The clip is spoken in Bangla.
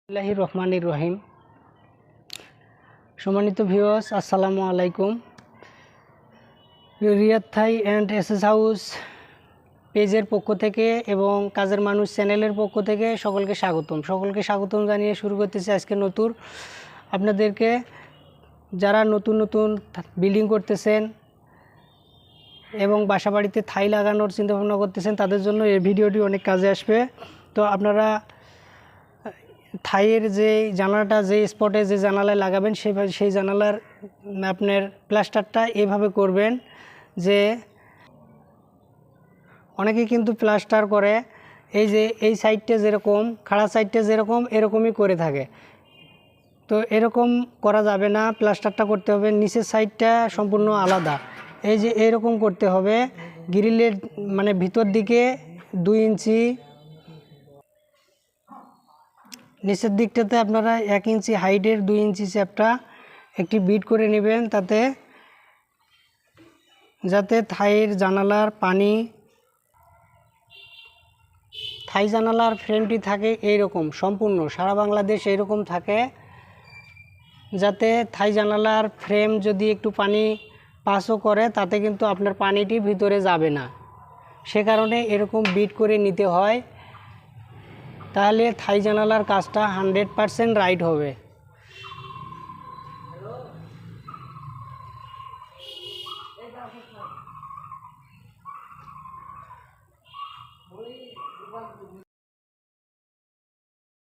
বিসমিল্লাহির রহমানির রহিম। সম্মানিত ভিউয়ার্স, আসসালামু আলাইকুম। রিয়াদ থাই অ্যান্ড এসএস হাউস পেজের পক্ষ থেকে এবং কাজের মানুষ চ্যানেলের পক্ষ থেকে সকলকে স্বাগতম জানিয়ে শুরু করতেছি আজকে নতুন আপনাদেরকে। যারা নতুন বিল্ডিং করতেছেন এবং বাসাবাড়িতে থাই লাগানোর চিন্তাভাবনা করতেছেন তাদের জন্য এই ভিডিওটি অনেক কাজে আসবে। তো আপনারা থাইয়ের যে জানালাটা যে স্পটে যে জানালায় লাগাবেন সেই জানালার আপনার প্লাস্টারটা এভাবে করবেন যে অনেকে কিন্তু প্লাস্টার করে এই যে এই সাইডটা যেরকম খাড়া সাইডটা যেরকম এরকমই করে থাকে। তো এরকম করা যাবে না, প্লাস্টারটা করতে হবে নিচের সাইডটা সম্পূর্ণ আলাদা। এই যে এরকম করতে হবে, গ্রিলের মানে ভিতর দিকে 2 ইঞ্চি, নিচের দিকটাতে আপনারা 1 ইঞ্চি হাইটের 2 ইঞ্চি চ্যাপটা একটি বিট করে নেবেন, যাতে থাইয়ের জানালার থাই জানালার ফ্রেমটি থাকে এইরকম সম্পূর্ণ সারা বাংলাদেশ এইরকম থাকে, যাতে থাই জানালার ফ্রেম যদি একটু পানি পাসও করে তাতে কিন্তু আপনার পানিটি ভিতরে যাবে না। সে কারণে এরকম বিট করে নিতে হয়, তাহলে থাই জানালার কাজটা 100% রাইট হবে।